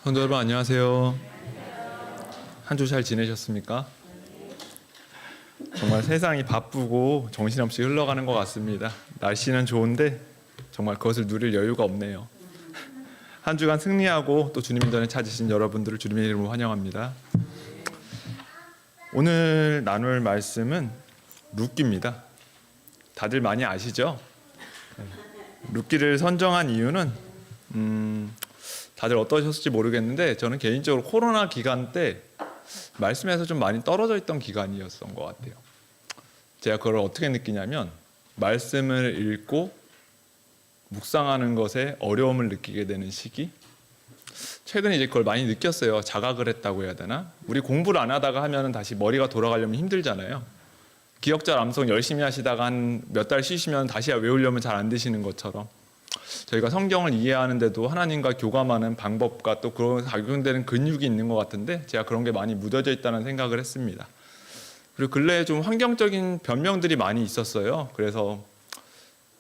성도 여러분 안녕하세요. 한 주 잘 지내셨습니까? 정말 세상이 바쁘고 정신없이 흘러가는 것 같습니다. 날씨는 좋은데 정말 그것을 누릴 여유가 없네요. 한 주간 승리하고 또 주님 전에 찾으신 여러분들을 주님의 이름으로 환영합니다. 오늘 나눌 말씀은 룻기입니다. 다들 많이 아시죠? 룻기를 선정한 이유는 다들 어떠셨을지 모르겠는데 저는 개인적으로 코로나 기간 때 말씀에서 좀 많이 떨어져 있던 기간이었던 것 같아요. 제가 그걸 어떻게 느끼냐면 말씀을 읽고 묵상하는 것에 어려움을 느끼게 되는 시기, 최근에 이제 그걸 많이 느꼈어요. 자각을 했다고 해야 되나? 우리 공부를 안 하다가 하면 다시 머리가 돌아가려면 힘들잖아요. 기억자 암송 열심히 하시다가 한 몇 달 쉬시면 다시 외우려면 잘 안 되시는 것처럼 저희가 성경을 이해하는데도 하나님과 교감하는 방법과 또 그런 작용되는 근육이 있는 것 같은데 제가 그런 게 많이 묻어져 있다는 생각을 했습니다. 그리고 근래에 좀 환경적인 변명들이 많이 있었어요. 그래서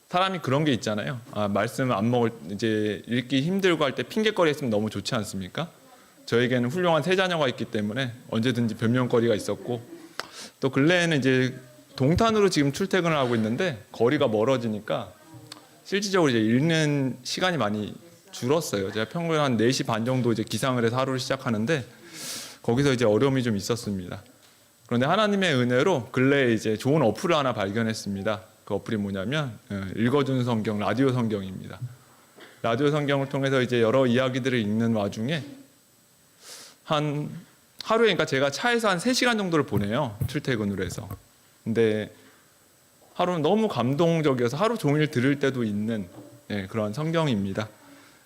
사람이 그런 게 있잖아요. 말씀 안 먹을 이제 읽기 힘들고 할 때 핑계거리 했으면 너무 좋지 않습니까? 저에게는 훌륭한 세 자녀가 있기 때문에 언제든지 변명거리가 있었고, 또 근래에는 이제 동탄으로 지금 출퇴근을 하고 있는데 거리가 멀어지니까 실질적으로 이제 읽는 시간이 많이 줄었어요. 제가 평균 한 4시 반 정도 이제 기상을 해서 하루를 시작하는데 거기서 이제 어려움이 좀 있었습니다. 그런데 하나님의 은혜로 근래에 이제 좋은 어플을 하나 발견했습니다. 그 어플이 뭐냐면 읽어주는 성경, 라디오 성경입니다. 라디오 성경을 통해서 이제 여러 이야기들을 읽는 와중에 한 하루에, 그러니까 제가 차에서 한 3시간 정도를 보내요. 출퇴근으로 해서. 근데 하루는 너무 감동적이어서 하루 종일 들을 때도 있는 그런 성경입니다.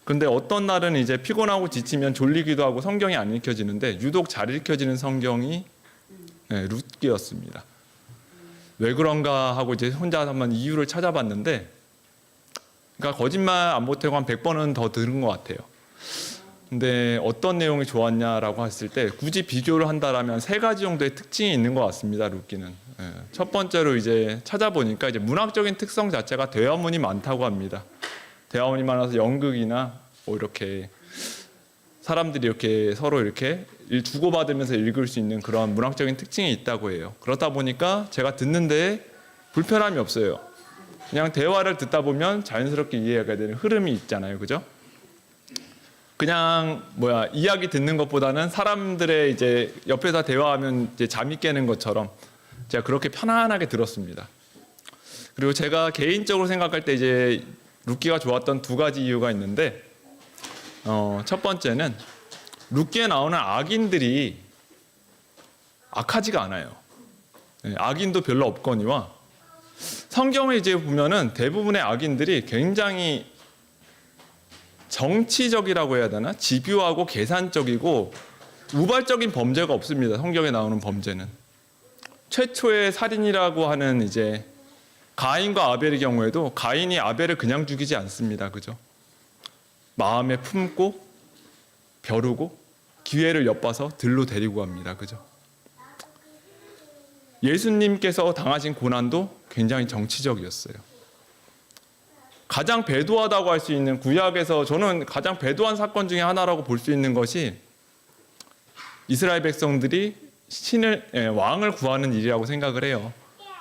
근데 어떤 날은 이제 피곤하고 지치면 졸리기도 하고 성경이 안 읽혀지는데 유독 잘 읽혀지는 성경이 룻기였습니다. 왜 그런가 하고 이제 혼자 한번 이유를 찾아봤는데, 그러니까 거짓말 안 보태고 한 100번은 더 들은 것 같아요. 근데 어떤 내용이 좋았냐라고 했을 때 굳이 비교를 한다라면 3가지 정도의 특징이 있는 것 같습니다. 룻기는 첫 번째로 이제 찾아보니까 이제 문학적인 특성 자체가 대화문이 많다고 합니다. 대화문이 많아서 연극이나 뭐 이렇게 사람들이 이렇게 서로 이렇게 주고받으면서 읽을 수 있는 그런 문학적인 특징이 있다고 해요. 그렇다 보니까 제가 듣는데 불편함이 없어요. 그냥 대화를 듣다 보면 자연스럽게 이해가 되는 흐름이 있잖아요, 그죠? 그냥 이야기 듣는 것보다는 사람들의 이제 옆에서 대화하면 이제 잠이 깨는 것처럼 제가 그렇게 편안하게 들었습니다. 그리고 제가 개인적으로 생각할 때 이제 룻기가 좋았던 2가지 이유가 있는데, 첫 번째는 룻기에 나오는 악인들이 악하지가 않아요. 악인도 별로 없거니와 성경을 이제 보면은 대부분의 악인들이 굉장히 정치적이라고 해야 되나? 집요하고 계산적이고 우발적인 범죄가 없습니다. 성경에 나오는 범죄는. 최초의 살인이라고 하는 이제 가인과 아벨의 경우에도 가인이 아벨을 그냥 죽이지 않습니다. 그죠? 마음에 품고 벼르고 기회를 엿봐서 들로 데리고 갑니다. 그죠? 예수님께서 당하신 고난도 굉장히 정치적이었어요. 가장 배도하다고 할 수 있는 구약에서 저는 가장 배도한 사건 중에 하나라고 볼 수 있는 것이 이스라엘 백성들이 왕을 구하는 일이라고 생각을 해요.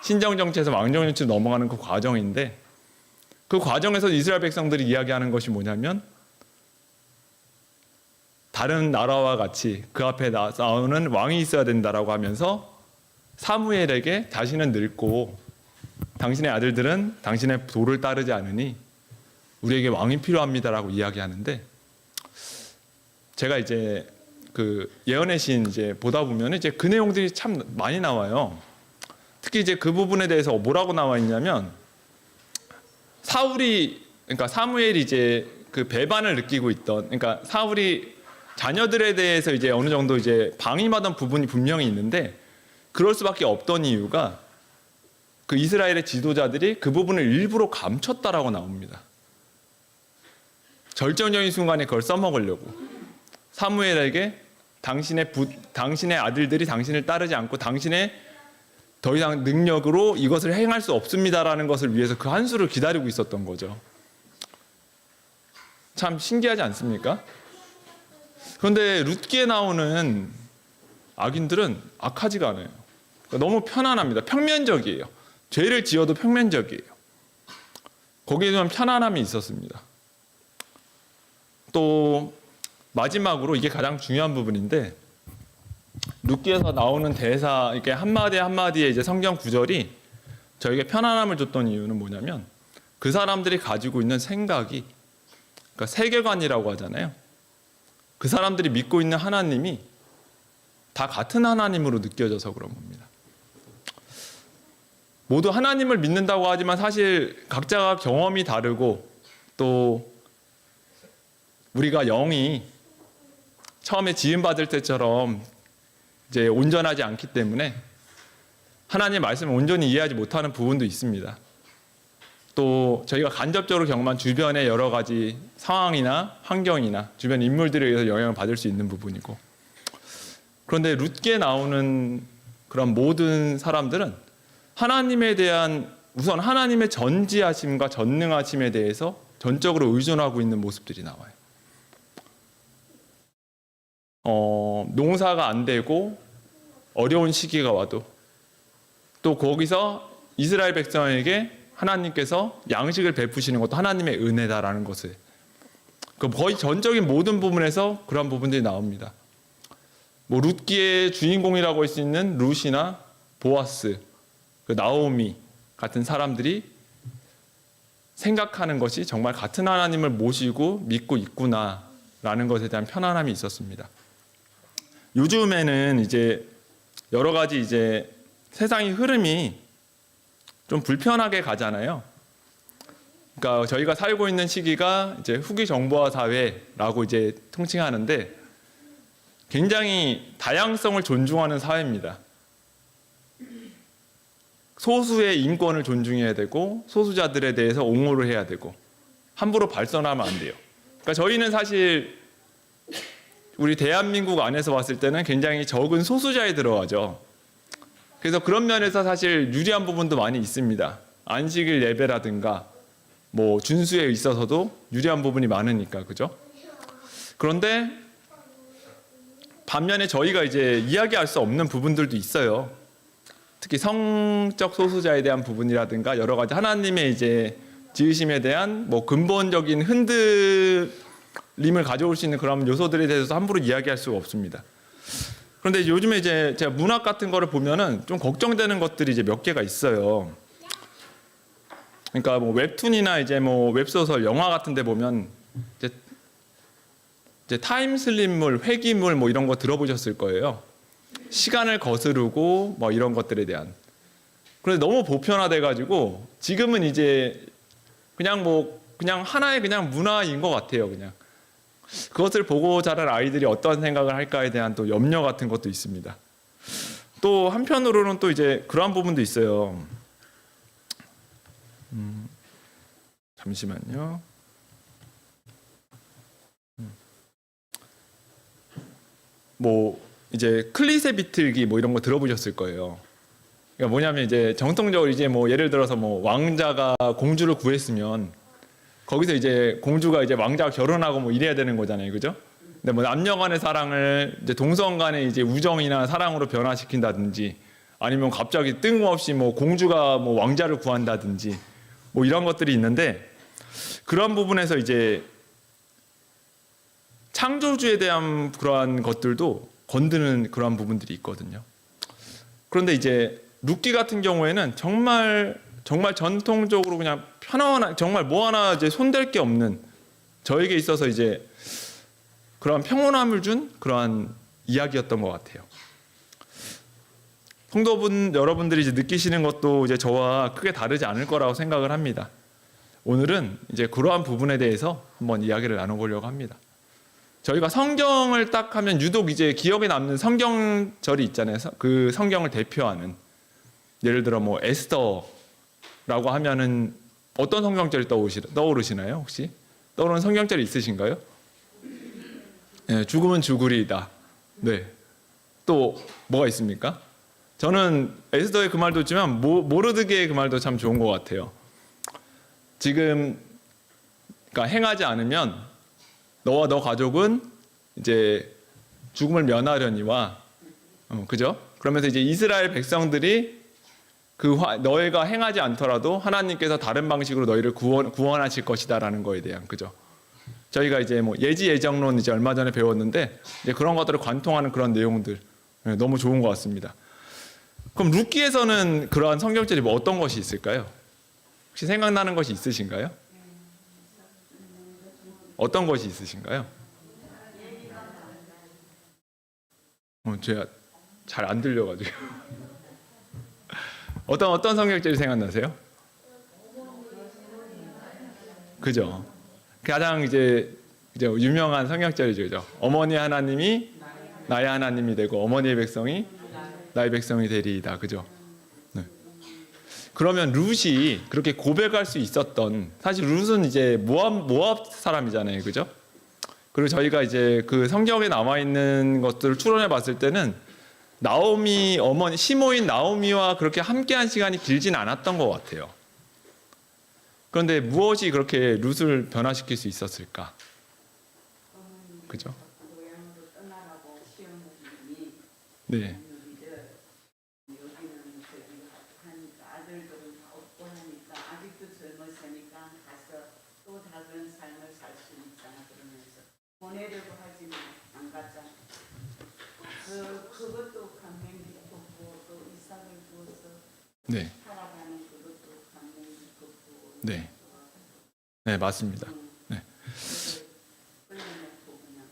신정정치에서 왕정정치로 넘어가는 그 과정인데, 그 과정에서 이스라엘 백성들이 이야기하는 것이 뭐냐면 다른 나라와 같이 그 앞에 나오는 왕이 있어야 된다라고 하면서 사무엘에게 자신은 늙고 당신의 아들들은 당신의 도를 따르지 않으니 우리에게 왕이 필요합니다라고 이야기하는데, 제가 이제 그 예언의 신 이제 보다 보면 이제 그 내용들이 참 많이 나와요. 특히 이제 그 부분에 대해서 뭐라고 나와 있냐면, 그러니까 사무엘이 이제 그 배반을 느끼고 있던, 그러니까 사울이 자녀들에 대해서 이제 어느 정도 이제 방임하던 부분이 분명히 있는데, 그럴 수밖에 없던 이유가 그 이스라엘의 지도자들이 그 부분을 일부러 감췄다라고 나옵니다. 절정적인 순간에 그걸 써먹으려고 사무엘에게 당신의 아들들이 당신을 따르지 않고 당신의 더 이상 능력으로 이것을 행할 수 없습니다라는 것을 위해서 그 한 수를 기다리고 있었던 거죠. 참 신기하지 않습니까? 그런데 룻기에 나오는 악인들은 악하지가 않아요. 그러니까 너무 편안합니다. 평면적이에요. 죄를 지어도 평면적이에요. 거기에는 편안함이 있었습니다. 또 마지막으로 이게 가장 중요한 부분인데, 룻기에서 나오는 대사, 이렇게 한마디 한마디의 이제 성경 구절이 저에게 편안함을 줬던 이유는 뭐냐면, 그 사람들이 가지고 있는 생각이, 그러니까 세계관이라고 하잖아요. 그 사람들이 믿고 있는 하나님이 다 같은 하나님으로 느껴져서 그런 겁니다. 모두 하나님을 믿는다고 하지만 사실 각자가 경험이 다르고, 또 우리가 영이 처음에 지음받을 때처럼 이제 온전하지 않기 때문에 하나님의 말씀을 온전히 이해하지 못하는 부분도 있습니다. 또 저희가 간접적으로 경험한 주변의 여러 가지 상황이나 환경이나 주변 인물들에 의해서 영향을 받을 수 있는 부분이고, 그런데 룻기에 나오는 그런 모든 사람들은 하나님에 대한, 우선 하나님의 전지하심과 전능하심에 대해서 전적으로 의존하고 있는 모습들이 나와요. 농사가 안 되고 어려운 시기가 와도, 또 거기서 이스라엘 백성에게 하나님께서 양식을 베푸시는 것도 하나님의 은혜다라는 것을, 거의 전적인 모든 부분에서 그런 부분들이 나옵니다. 뭐 룻기의 주인공이라고 할 수 있는 룻이나 보아스, 나오미 같은 사람들이 생각하는 것이 정말 같은 하나님을 모시고 믿고 있구나라는 것에 대한 편안함이 있었습니다. 요즘에는 이제 여러 가지 이제 세상의 흐름이 좀 불편하게 가잖아요. 그러니까 저희가 살고 있는 시기가 이제 후기 정보화 사회라고 이제 통칭하는데, 굉장히 다양성을 존중하는 사회입니다. 소수의 인권을 존중해야 되고, 소수자들에 대해서 옹호를 해야 되고, 함부로 발설하면 안 돼요. 그러니까 저희는 사실 우리 대한민국 안에서 봤을 때는 굉장히 적은 소수자에 들어가죠. 그래서 그런 면에서 사실 유리한 부분도 많이 있습니다. 안식일 예배라든가 뭐 준수에 있어서도 유리한 부분이 많으니까, 그죠? 그런데 반면에 저희가 이제 이야기할 수 없는 부분들도 있어요. 특히 성적 소수자에 대한 부분이라든가 여러 가지 하나님의 이제 지으심에 대한 뭐 근본적인 흔들림을 가져올 수 있는 그런 요소들에 대해서 함부로 이야기할 수가 없습니다. 그런데 요즘에 이제 제가 문학 같은 거를 보면은 좀 걱정되는 것들이 이제 몇 개가 있어요. 그러니까 뭐 웹툰이나 이제 뭐 웹소설, 영화 같은 데 보면 이제 타임슬립물, 회귀물 뭐 이런 거 들어보셨을 거예요. 시간을 거스르고 뭐 이런 것들에 대한. 그런데 너무 보편화돼 가지고 지금은 이제 그냥 하나의 그냥 문화인 것 같아요. 그냥 그것을 보고 자란 아이들이 어떤 생각을 할까에 대한 또 염려 같은 것도 있습니다. 또 한편으로는 또 이제 그러한 부분도 있어요. 잠시만요. 뭐 이제 클리셰 비틀기 뭐 이런 거 들어보셨을 거예요. 그러니까 뭐냐면 이제 정통적으로 이제 뭐 예를 들어서 뭐 왕자가 공주를 구했으면 거기서 이제 공주가 이제 왕자와 결혼하고 뭐 이래야 되는 거잖아요, 그죠? 근데 뭐 남녀간의 사랑을 이제 동성간의 이제 우정이나 사랑으로 변화시킨다든지, 아니면 갑자기 뜬금없이 뭐 공주가 뭐 왕자를 구한다든지 뭐 이런 것들이 있는데, 그런 부분에서 이제 창조주에 대한 그러한 것들도 건드는 그러한 부분들이 있거든요. 그런데 이제 룻기 같은 경우에는 정말 전통적으로 그냥 편안한, 정말 뭐 하나 이제 손댈 게 없는, 저에게 있어서 이제 그러한 평온함을 준 그러한 이야기였던 것 같아요. 성도분 여러분들이 이제 느끼시는 것도 이제 저와 크게 다르지 않을 거라고 생각을 합니다. 오늘은 이제 그러한 부분에 대해서 한번 이야기를 나눠보려고 합니다. 저희가 성경을 딱 하면 유독 이제 기억에 남는 성경절이 있잖아요. 그 성경을 대표하는, 예를 들어 뭐 에스더라고 하면은 어떤 성경절이 떠오르시나요? 혹시 떠오르는 성경절이 있으신가요? 네, 죽음은 죽으리이다. 네. 또 뭐가 있습니까? 저는 에스더의 그 말도 있지만 모르드게의 그 말도 참 좋은 것 같아요. 지금 그러니까 행하지 않으면 너와 너 가족은 이제 죽음을 면하려니와 그죠? 그러면서 이제 이스라엘 백성들이 너희가 행하지 않더라도 하나님께서 다른 방식으로 너희를 구원하실 것이다라는 거에 대한 그죠? 저희가 이제 뭐 예지예정론 이제 얼마 전에 배웠는데 이제 그런 것들을 관통하는 그런 내용들 너무 좋은 것 같습니다. 그럼 룻기에서는 그러한 성경절이 뭐 어떤 것이 있을까요? 혹시 생각나는 것이 있으신가요? 어떤 것이 있으신가요? 제가 잘 안 들려가지고 어떤 성경절이 생각나세요? 그죠? 가장 이제 유명한 성경절이죠, 그죠? 어머니 하나님이 나의 하나님이 되고 어머니의 백성이 나의 백성이 되리이다, 그죠? 네. 그러면 룻이 그렇게 고백할 수 있었던 사실 룻은 이제 모압 사람이잖아요, 그죠? 그리고 저희가 이제 그 성경에 남아 있는 것들을 추론해 봤을 때는 나오미 어머니 시모인 나오미와 그렇게 함께한 시간이 길진 않았던 것 같아요. 그런데 무엇이 그렇게 룻을 변화시킬 수 있었을까? 그죠? 네. 보내려고 하지만 안 갔잖아. 그것도 감명 깊었고 또 이삭을 주어서 네. 살아가는 그것도 감명 깊었고. 네. 네, 맞습니다. 네. 끌려놓고 그냥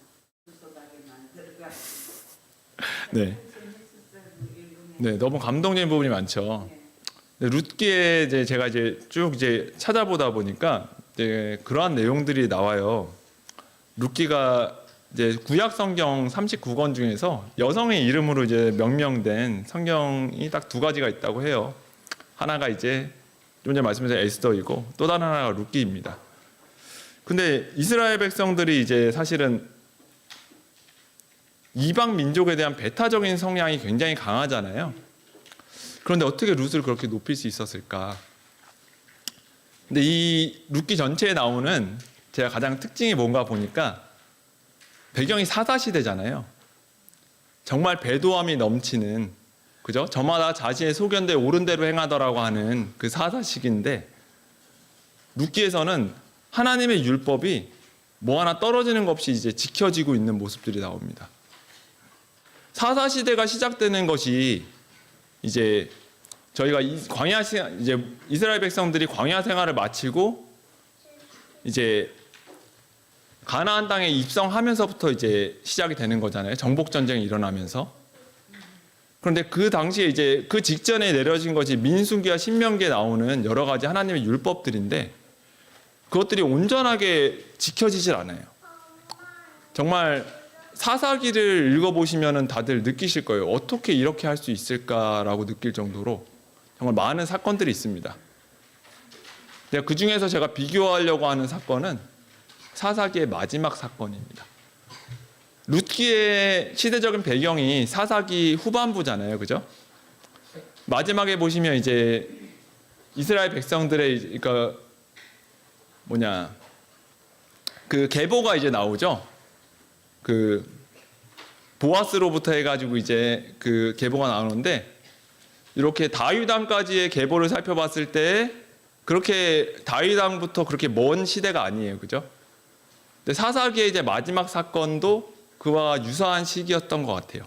구속하게 만들어가지고. 네. 재밌었어요. 읽으면. 네, 너무 감동적인 부분이 많죠. 네, 룻기에 이제 제가 이제 쭉 이제 찾아보다 보니까 이제 그러한 내용들이 나와요. 룻기가 이제 구약 성경 39권 중에서 여성의 이름으로 이제 명명된 성경이 딱 두 가지가 있다고 해요. 하나가 이제 좀 전에 말씀드린 에스더이고 또 다른 하나가 룻기입니다. 근데 이스라엘 백성들이 이제 사실은 이방 민족에 대한 배타적인 성향이 굉장히 강하잖아요. 그런데 어떻게 룻을 그렇게 높일 수 있었을까? 근데 이 룻기 전체에 나오는 제가 가장 특징이 뭔가 보니까 배경이 사사시대잖아요. 정말 배도함이 넘치는, 그죠? 저마다 자신의 소견대에 옳은 대로 행하더라고 하는 그 사사시기인데 룻기에서는 하나님의 율법이 뭐 하나 떨어지는 것 없이 이제 지켜지고 있는 모습들이 나옵니다. 사사시대가 시작되는 것이 이제 저희가 이제 이스라엘 백성들이 광야 생활을 마치고 이제 가나안 땅에 입성하면서부터 이제 시작이 되는 거잖아요. 정복 전쟁이 일어나면서. 그런데 그 당시에 이제 그 직전에 내려진 것이 민수기와 신명기에 나오는 여러 가지 하나님의 율법들인데 그것들이 온전하게 지켜지질 않아요. 정말 사사기를 읽어보시면 다들 느끼실 거예요. 어떻게 이렇게 할 수 있을까라고 느낄 정도로 정말 많은 사건들이 있습니다. 그 중에서 제가 비교하려고 하는 사건은 사사기의 마지막 사건입니다. 룻기의 시대적인 배경이 사사기 후반부잖아요, 그죠? 마지막에 보시면 이제 이스라엘 백성들의 그 계보가 이제 나오죠. 그 보아스로부터 해가지고 이제 그 계보가 나오는데 이렇게 다윗 왕까지의 계보를 살펴봤을 때 그렇게 다윗 왕부터 그렇게 먼 시대가 아니에요, 그죠? 근데 사사기의 이제 마지막 사건도 그와 유사한 시기였던 것 같아요.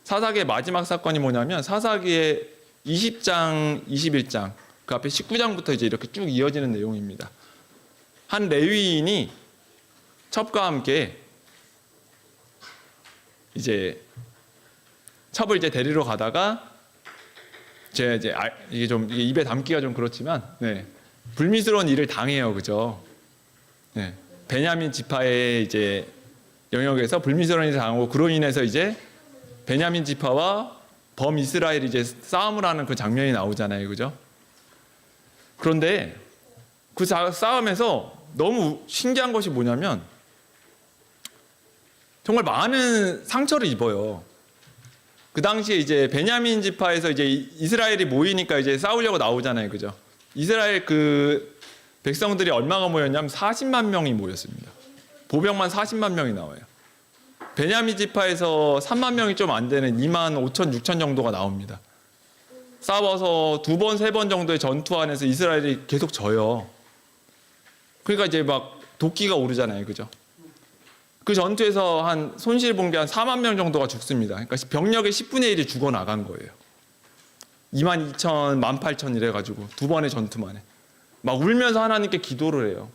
사사기의 마지막 사건이 뭐냐면 사사기의 20장, 21장 그 앞에 19장부터 이제 이렇게 쭉 이어지는 내용입니다. 한 레위인이 첩과 함께 이제 첩을 이제 데리러 가다가 이게 입에 담기가 좀 그렇지만 불미스러운 일을 당해요, 그죠? 베냐민 지파의 이제 영역에서 불미스러운 일을 당하고 그로 인해서 이제 베냐민 지파와 범이스라엘이 이제 싸움을 하는 그 장면이 나오잖아요, 그죠? 그런데 그 싸움에서 너무 신기한 것이 뭐냐면 정말 많은 상처를 입어요. 그 당시에 이제 베냐민 지파에서 이제 이스라엘이 모이니까 이제 싸우려고 나오잖아요, 그죠? 이스라엘 그 백성들이 얼마가 모였냐면 40만 명이 모였습니다. 보병만 40만 명이 나와요. 베냐민 지파에서 3만 명이 좀 안 되는 2만 5천, 6천 정도가 나옵니다. 싸워서 2번, 3번 정도의 전투 안에서 이스라엘이 계속 져요. 그러니까 이제 막 도끼가 오르잖아요. 그죠? 그 전투에서 한 손실 본 게 한 4만 명 정도가 죽습니다. 그러니까 병력의 10분의 1이 죽어 나간 거예요. 2만 2천, 1만 8천 이래가지고 2번의 전투만에. 막 울면서 하나님께 기도를 해요.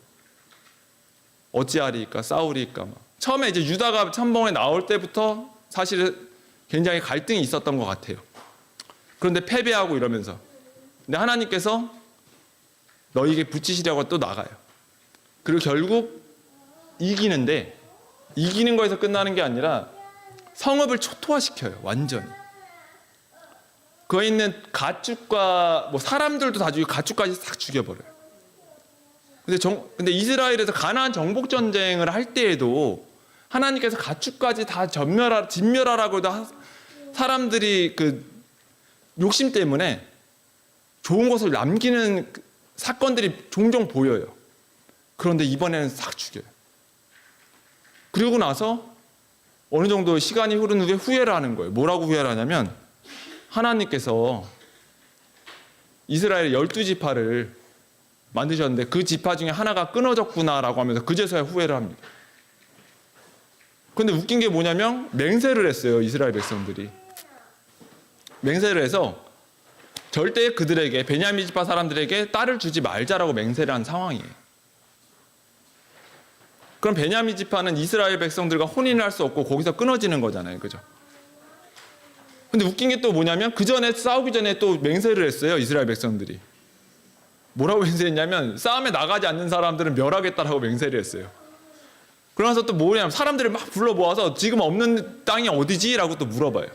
어찌하리까 싸우리까 막. 처음에 이제 유다가 참봉에 나올 때부터 사실은 굉장히 갈등이 있었던 것 같아요. 그런데 패배하고 이러면서. 근데 하나님께서 너희에게 붙이시려고 또 나가요. 그리고 결국 이기는데 이기는 거에서 끝나는 게 아니라 성읍을 초토화시켜요. 완전히. 거기 있는 가축과 뭐 사람들도 다 죽이고 가축까지 싹 죽여버려요. 근데 이스라엘에서 가나안 정복 전쟁을 할 때에도 하나님께서 가축까지 다 진멸하라고 해도 사람들이 그 욕심 때문에 좋은 것을 남기는 사건들이 종종 보여요. 그런데 이번에는 싹 죽여요. 그리고 나서 어느 정도 시간이 흐른 후에 후회를 하는 거예요. 뭐라고 후회를 하냐면 하나님께서 이스라엘 12지파를 만드셨는데 그 지파 중에 하나가 끊어졌구나라고 하면서 그제서야 후회를 합니다. 그런데 웃긴 게 뭐냐면 맹세를 했어요. 이스라엘 백성들이. 맹세를 해서 절대 그들에게 베냐민 지파 사람들에게 딸을 주지 말자라고 맹세를 한 상황이에요. 그럼 베냐민 지파는 이스라엘 백성들과 혼인을 할 수 없고 거기서 끊어지는 거잖아요. 그죠? 근데 웃긴 게 또 뭐냐면 그 전에 싸우기 전에 또 맹세를 했어요. 이스라엘 백성들이. 뭐라고 맹세했냐면 싸움에 나가지 않는 사람들은 멸하겠다라고 맹세를 했어요. 그러면서 또 뭐냐면 사람들을 막 불러 모아서 지금 없는 땅이 어디지? 라고 또 물어봐요.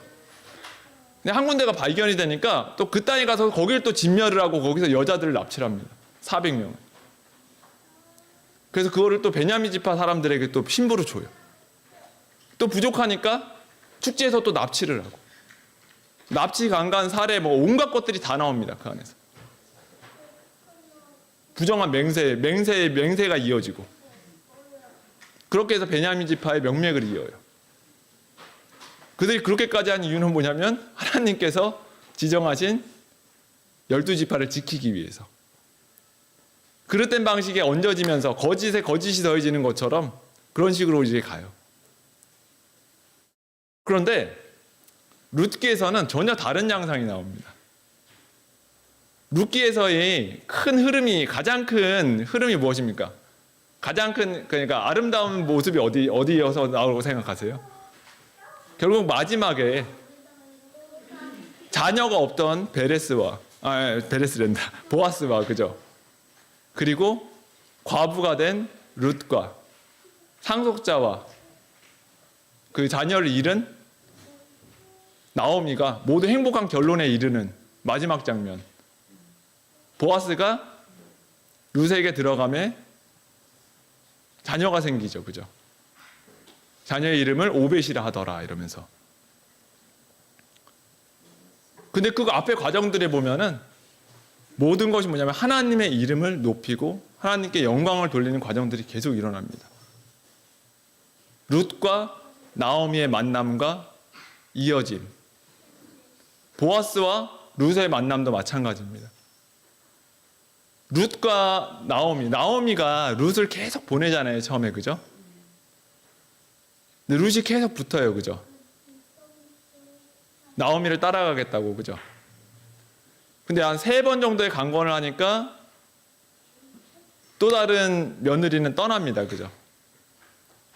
근데 한 군데가 발견이 되니까 또 그 땅에 가서 거기를 또 진멸을 하고 거기서 여자들을 납치를 합니다. 400명을. 그래서 그거를 또 베냐민 지파 사람들에게 또 신부로 줘요. 또 부족하니까 축제에서 또 납치를 하고. 납치, 강간, 살해 뭐 온갖 것들이 다 나옵니다. 그 안에서. 부정한 맹세가 이어지고. 그렇게 해서 베냐민 지파의 명맥을 이어요. 그들이 그렇게까지 한 이유는 뭐냐면 하나님께서 지정하신 12지파를 지키기 위해서. 그릇된 방식에 얹어지면서 거짓에 거짓이 더해지는 것처럼 그런 식으로 이제 가요. 그런데 룻기에서는 전혀 다른 양상이 나옵니다. 룻기에서의 가장 큰 흐름이 무엇입니까? 그러니까 아름다운 모습이 어디여서 나오고 생각하세요? 결국 마지막에 자녀가 없던 보아스와 그죠? 그리고 과부가 된 룻과 상속자와 그 자녀를 잃은 나오미가 모두 행복한 결론에 이르는 마지막 장면. 보아스가 룻에게 들어가매 자녀가 생기죠. 그죠? 자녀의 이름을 오벳이라 하더라 이러면서. 근데 그 앞에 과정들에 보면은 모든 것이 뭐냐면 하나님의 이름을 높이고 하나님께 영광을 돌리는 과정들이 계속 일어납니다. 룻과 나오미의 만남과 이어짐. 보아스와 룻의 만남도 마찬가지입니다. 룻과 나오미가 룻을 계속 보내잖아요. 처음에 그죠? 근데 룻이 계속 붙어요. 그죠? 나오미를 따라가겠다고. 그죠? 근데 한 3번 정도의 강권을 하니까 또 다른 며느리는 떠납니다. 그죠?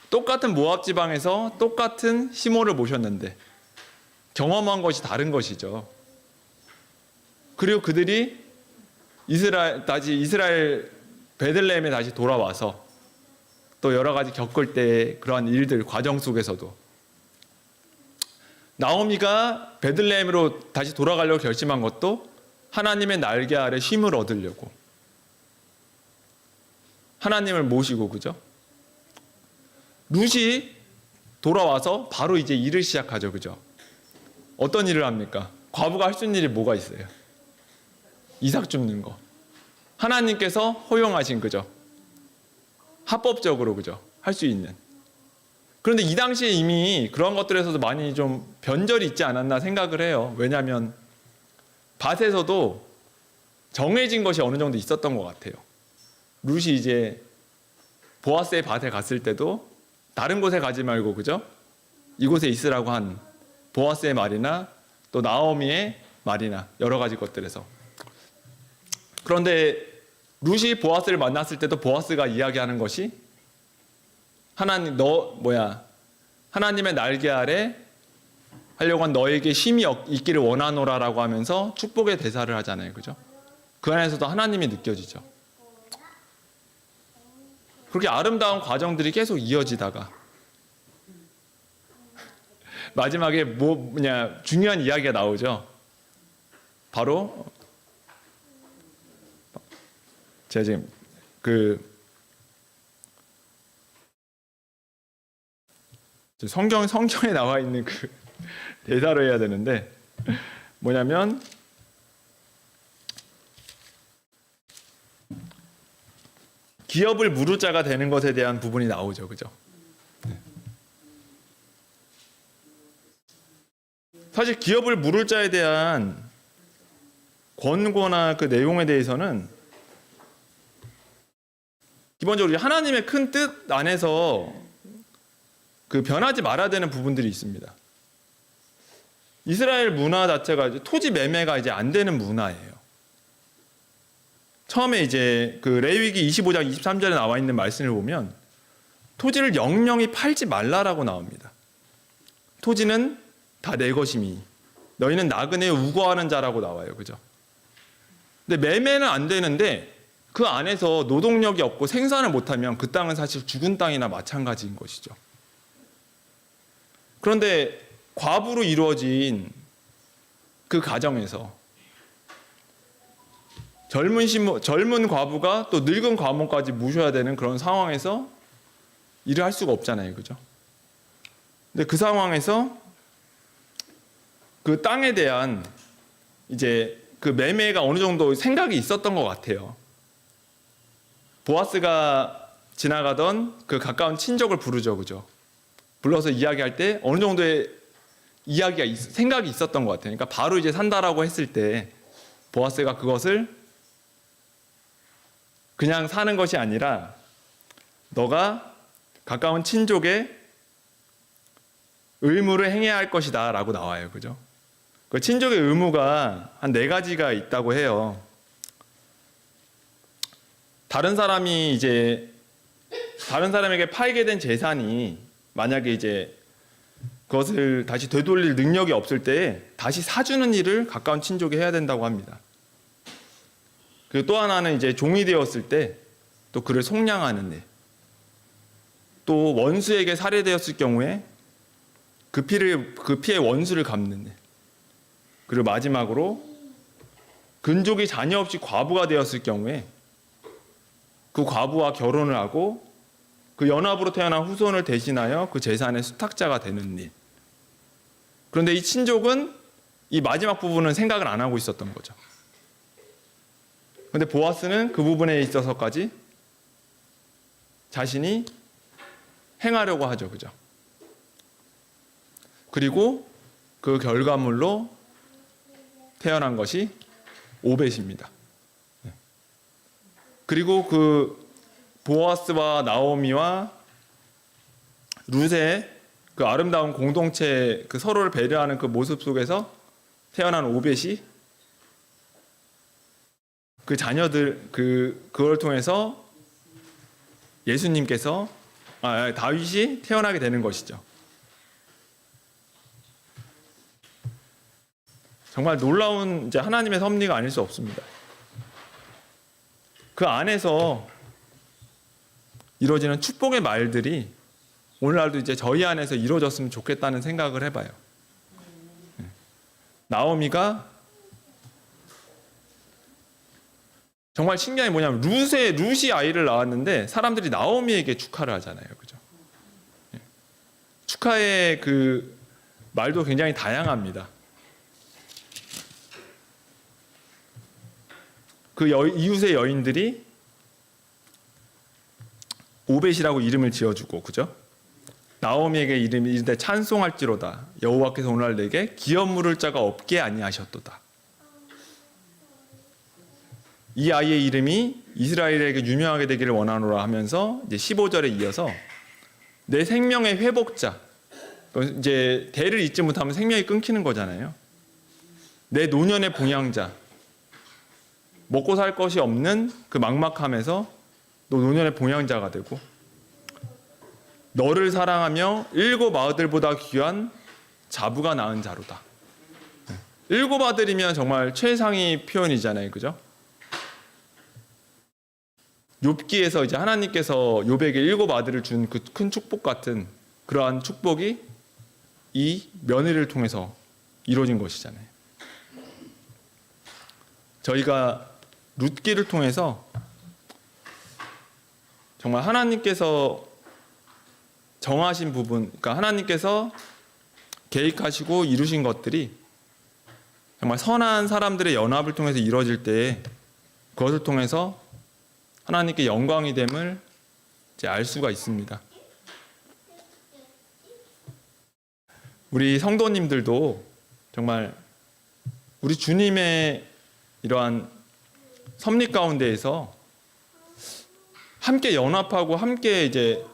똑같은 모압 지방에서 똑같은 시몬을 모셨는데 경험한 것이 다른 것이죠. 그리고 그들이 이스라엘 베들레헴에 다시 돌아와서 또 여러 가지 겪을 때 그러한 일들 과정 속에서도 나오미가 베들레헴으로 다시 돌아가려고 결심한 것도 하나님의 날개 아래 쉼을 얻으려고 하나님을 모시고 그죠? 룻이 돌아와서 바로 이제 일을 시작하죠. 그죠? 어떤 일을 합니까? 과부가 할 수 있는 일이 뭐가 있어요? 이삭 줍는 거. 하나님께서 허용하신 그죠? 합법적으로 그죠? 할 수 있는. 그런데 이 당시에 이미 그런 것들에서도 많이 좀 변절이 있지 않았나 생각을 해요. 왜냐하면 밭에서도 정해진 것이 어느 정도 있었던 것 같아요. 룻이 이제 보아스의 밭에 갔을 때도 다른 곳에 가지 말고, 그죠? 이곳에 있으라고 한 보아스의 말이나 또 나오미의 말이나 여러 가지 것들에서. 그런데 룻이 보아스를 만났을 때도 보아스가 이야기하는 것이 하나님의 날개 아래 하려고 한 너에게 힘이 있기를 원하노라라고 하면서 축복의 대사를 하잖아요. 그죠? 그 안에서도 하나님이 느껴지죠. 그렇게 아름다운 과정들이 계속 이어지다가 마지막에 중요한 이야기가 나오죠. 바로 제가 지금 성경에 나와 있는 그 대사로 해야 되는데 뭐냐면 기업을 물을 자가 되는 것에 대한 부분이 나오죠. 그죠? 사실 기업을 물을 자에 대한 권고나 그 내용에 대해서는 기본적으로 하나님의 큰 뜻 안에서 그 변하지 말아야 되는 부분들이 있습니다. 이스라엘 문화 자체가 이제 토지 매매가 이제 안 되는 문화예요. 처음에 이제 그 레위기 25장 23절에 나와 있는 말씀을 보면 토지를 영영히 팔지 말라라고 나옵니다. 토지는 다 내 것이니 너희는 나그네에 우거하는 자라고 나와요. 그죠? 근데 매매는 안 되는데 그 안에서 노동력이 없고 생산을 못하면 그 땅은 사실 죽은 땅이나 마찬가지인 것이죠. 그런데 과부로 이루어진 그 가정에서 젊은 과부가 또 늙은 과모까지 모셔야 되는 그런 상황에서 일을 할 수가 없잖아요. 그죠? 근데 그 상황에서 그 땅에 대한 이제 그 매매가 어느 정도 생각이 있었던 것 같아요. 보아스가 지나가던 그 가까운 친족을 부르죠. 그죠? 불러서 이야기할 때 어느 정도의 생각이 있었던 것 같아요. 그러니까 바로 이제 산다라고 했을 때 보아스가 그것을 그냥 사는 것이 아니라 너가 가까운 친족의 의무를 행해야 할 것이다 라고 나와요. 그죠? 그 친족의 의무가 한 4가지가 있다고 해요. 다른 사람에게 팔게 된 재산이 만약에 이제 그것을 다시 되돌릴 능력이 없을 때 다시 사주는 일을 가까운 친족이 해야 된다고 합니다. 그리고 또 하나는 이제 종이 되었을 때 또 그를 속량하는 일. 또 원수에게 살해되었을 경우에 그 피의 원수를 갚는 일. 그리고 마지막으로 근족이 자녀 없이 과부가 되었을 경우에 그 과부와 결혼을 하고 그 연합으로 태어난 후손을 대신하여 그 재산의 수탁자가 되는 일. 그런데 이 친족은 이 마지막 부분은 생각을 안 하고 있었던 거죠. 그런데 보아스는 그 부분에 있어서까지 자신이 행하려고 하죠. 그죠? 그리고 그 결과물로 태어난 것이 오벳입니다. 그리고 그 보아스와 나오미와 룻의 그 아름다운 공동체, 그 서로를 배려하는 그 모습 속에서 태어난 오벳이 그 자녀들 그걸 통해서 예수님께서 다윗이 태어나게 되는 것이죠. 정말 놀라운 이제 하나님의 섭리가 아닐 수 없습니다. 그 안에서 이루어지는 축복의 말들이 오늘날도 이제 저희 안에서 이루어졌으면 좋겠다는 생각을 해봐요. 나오미가 정말 신기한 게 뭐냐면 룻이 아이를 낳았는데 사람들이 나오미에게 축하를 하잖아요. 그죠? 축하의 그 말도 굉장히 다양합니다. 그 이웃의 여인들이 오벳이라고 이름을 지어주고, 그죠? 나오미에게 이르되 찬송할지로다. 여호와께서 오늘 내게 기업 물을 자가 없게 아니하셨도다. 이 아이의 이름이 이스라엘에게 유명하게 되기를 원하노라 하면서 이제 15절에 이어서 내 생명의 회복자, 이제 대를 잇지 못하면 생명이 끊기는 거잖아요. 내 노년의 봉양자, 먹고 살 것이 없는 그 막막함에서 너 노년의 봉양자가 되고, 너를 사랑하며 일곱 아들보다 귀한 자부가 낳은 자로다. 일곱 아들이면 정말 최상위 표현이잖아요, 그죠? 욥기에서 이제 하나님께서 욥에게 일곱 아들을 준 그 큰 축복 같은 그러한 축복이 이 며느리를 통해서 이루어진 것이잖아요. 저희가 룻기를 통해서 정말 하나님께서 정하신 부분, 그러니까 하나님께서 계획하시고 이루신 것들이 정말 선한 사람들의 연합을 통해서 이루어질 때 그것을 통해서 하나님께 영광이 됨을 이제 알 수가 있습니다. 우리 성도님들도 정말 우리 주님의 이러한 섭리 가운데에서 함께 연합하고 함께 이제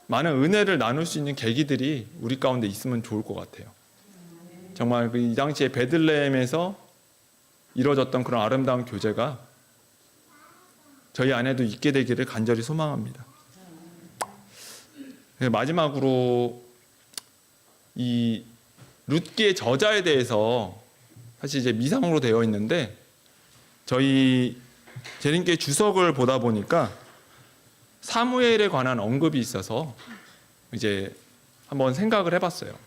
많은 은혜를 나눌 수 있는 계기들이 우리 가운데 있으면 좋을 것 같아요. 정말 이 당시에 베들레헴에서 이루어졌던 그런 아름다운 교제가 저희 안에도 있게 되기를 간절히 소망합니다. 마지막으로 이 룻기의 저자에 대해서 사실 이제 미상으로 되어 있는데 저희 재림교회 주석을 보다 보니까 사무엘에 관한 언급이 있어서 이제 한번 생각을 해봤어요.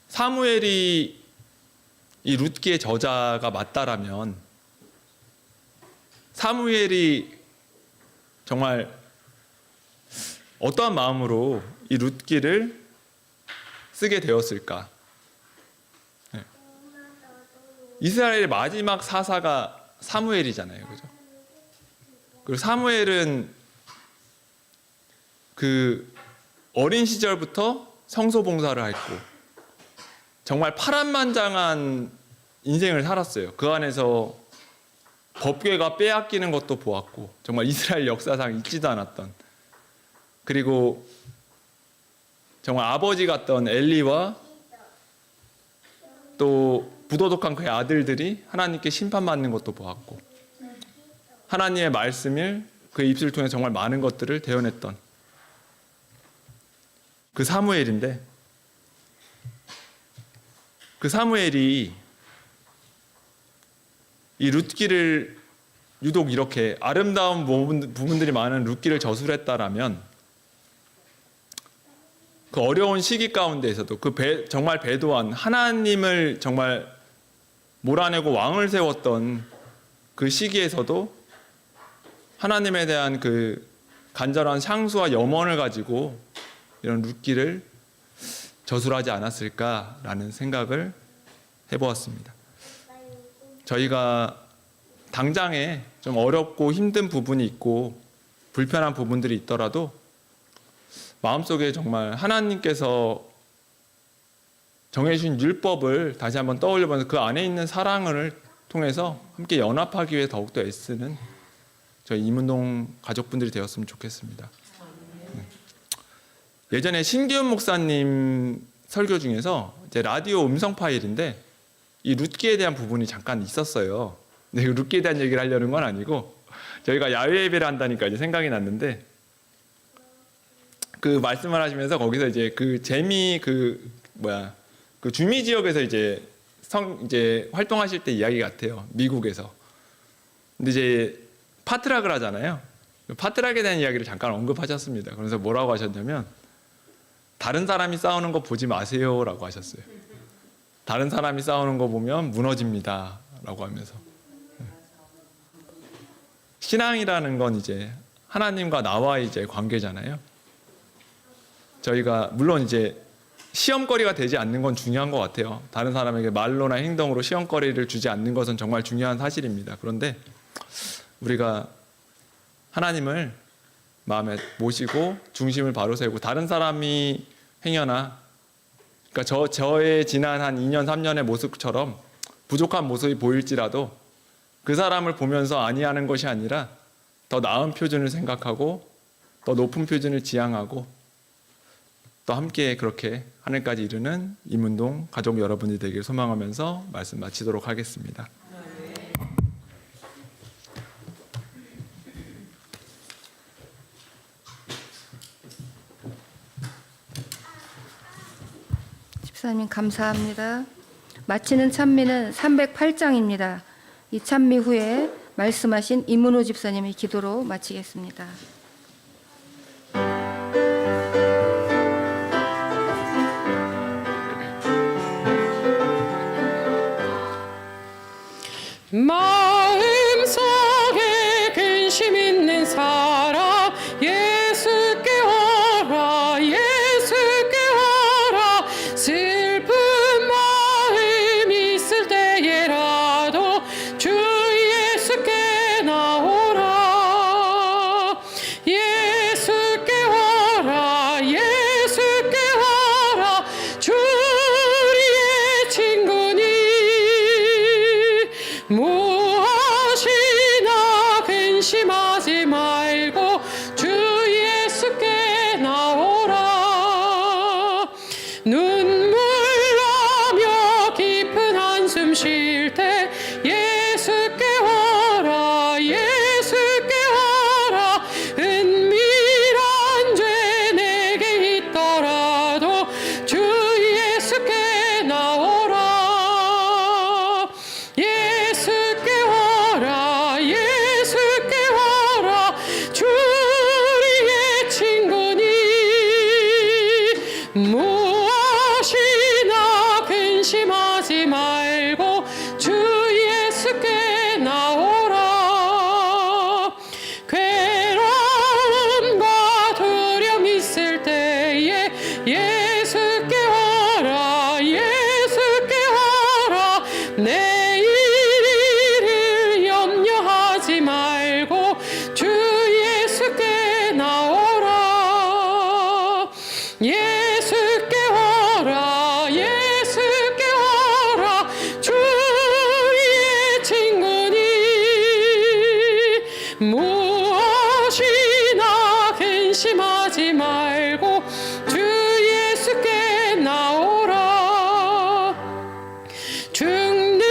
사무엘이 이 룻기의 저자가 맞다라면 사무엘이 정말 어떠한 마음으로 이 룻기를 쓰게 되었을까? 네. 이스라엘의 마지막 사사가 사무엘이잖아요, 그죠? 그리고 사무엘은 그 어린 시절부터 성소 봉사를 했고 정말 파란만장한 인생을 살았어요. 그 안에서 법궤가 빼앗기는 것도 보았고 정말 이스라엘 역사상 있지도 않았던, 그리고 정말 아버지 같던 엘리와 또 부도덕한 그의 아들들이 하나님께 심판받는 것도 보았고 하나님의 말씀을 그의 입술을 통해 정말 많은 것들을 대언했던 그 사무엘인데, 그 사무엘이 이 룻기를 유독 이렇게 아름다운 부분들이 많은 룻기를 저술했다라면 그 어려운 시기 가운데에서도 정말 배도한 하나님을 정말 몰아내고 왕을 세웠던 그 시기에서도 하나님에 대한 그 간절한 향수와 염원을 가지고 이런 룻기를 저술하지 않았을까라는 생각을 해보았습니다. 저희가 당장에 좀 어렵고 힘든 부분이 있고 불편한 부분들이 있더라도 마음속에 정말 하나님께서 정해주신 율법을 다시 한번 떠올려보면서 그 안에 있는 사랑을 통해서 함께 연합하기 위해 더욱더 애쓰는 저희 이문동 가족분들이 되었으면 좋겠습니다. 예전에 신기훈 목사님 설교 중에서 이제 라디오 음성 파일인데 이 룻기에 대한 부분이 잠깐 있었어요. 근데 룻기에 대한 얘기를 하려는 건 아니고 저희가 야외 예배를 한다니까 이제 생각이 났는데 그 말씀을 하시면서 거기서 이제 그 주미 지역에서 이제 활동하실 때 이야기 같아요. 미국에서. 근데 이제 파트락을 하잖아요. 파트락에 대한 이야기를 잠깐 언급하셨습니다. 그래서 뭐라고 하셨냐면 다른 사람이 싸우는 거 보지 마세요라고 하셨어요. 다른 사람이 싸우는 거 보면 무너집니다라고 하면서. 신앙이라는 건 이제 하나님과 나와의 이제 관계잖아요. 저희가 물론 이제 시험거리가 되지 않는 건 중요한 것 같아요. 다른 사람에게 말로나 행동으로 시험거리를 주지 않는 것은 정말 중요한 사실입니다. 그런데 우리가 하나님을 마음에 모시고 중심을 바로 세우고 다른 사람이 행여나 그러니까 저의 지난 한 2년 3년의 모습처럼 부족한 모습이 보일지라도 그 사람을 보면서 아니하는 것이 아니라 더 나은 표준을 생각하고 더 높은 표준을 지향하고 또 함께 그렇게 하늘까지 이르는 임운동 가족 여러분이 되길 소망하면서 말씀 마치도록 하겠습니다. 집사님 감사합니다. 마치는 찬미는 308장입니다. 이 찬미 후에 말씀하신 이문호 집사님의 기도로 마치겠습니다. 마음속에 근심 있는 사람 예수께 오라 예수께 오라 슬픈 마음 있을 때에라도 주 예수께 나오라 예수께 오라 예수께 오라 주 우리의 친구니 무엇이나 근심하지 말고 주 예수께 나오라 눈물 나며 깊은 한숨 쉴 때 예수께 오라 예수께 오라 은밀한 죄 내게 있더라도 주 예수께 나오라 예수께 오라 예수께 오라 주 우리의 친구니 무엇이나 근심하지 말고 주 예수께 나오라 괴로움과 두려움 있을 때에 예수께 오라 예수께 오라 내일을 염려하지 말고 주 예수께 나오라 예수께 오라 예수께 오라 주 우리의 친구니 무엇이나 근심하지 말고 주 예수께 나오라 죽는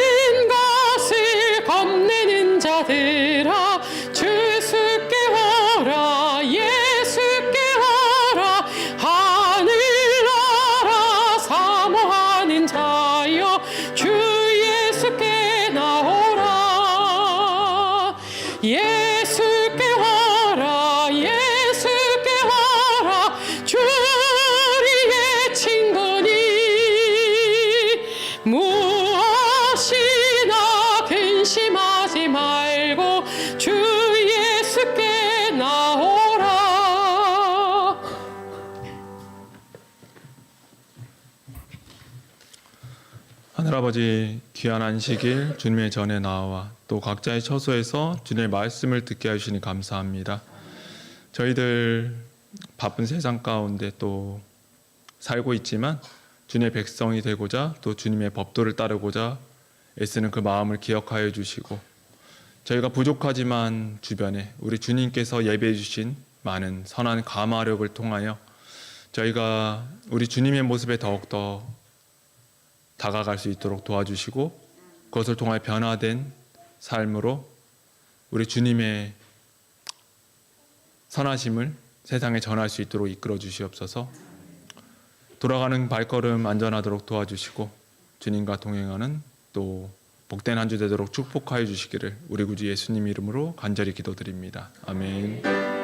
것을 겁내는 자들아 주께 오라 예수께 오라 하늘나라 사모하는 자여 주 예수께 나오라 예수께 오라 예수께 오라 주 우리의 친구니 무엇이나 근심하지 말고 주 예수께 나오라 하늘아버지 귀한 안식일 주님의 전에 나와 또 각자의 처소에서 주님의 말씀을 듣게 하시니 감사합니다. 저희들 바쁜 세상 가운데 또 살고 있지만 주님의 백성이 되고자 또 주님의 법도를 따르고자 애쓰는 그 마음을 기억하여 주시고 저희가 부족하지만 주변에 우리 주님께서 예배해 주신 많은 선한 감화력을 통하여 저희가 우리 주님의 모습에 더욱더 다가갈 수 있도록 도와주시고 그것을 통하여 변화된 삶으로 우리 주님의 선하심을 세상에 전할 수 있도록 이끌어 주시옵소서. 돌아가는 발걸음 안전하도록 도와주시고 주님과 동행하는 또 복된 한 주 되도록 축복하여 주시기를 우리 구주 예수님 이름으로 간절히 기도드립니다. 아멘.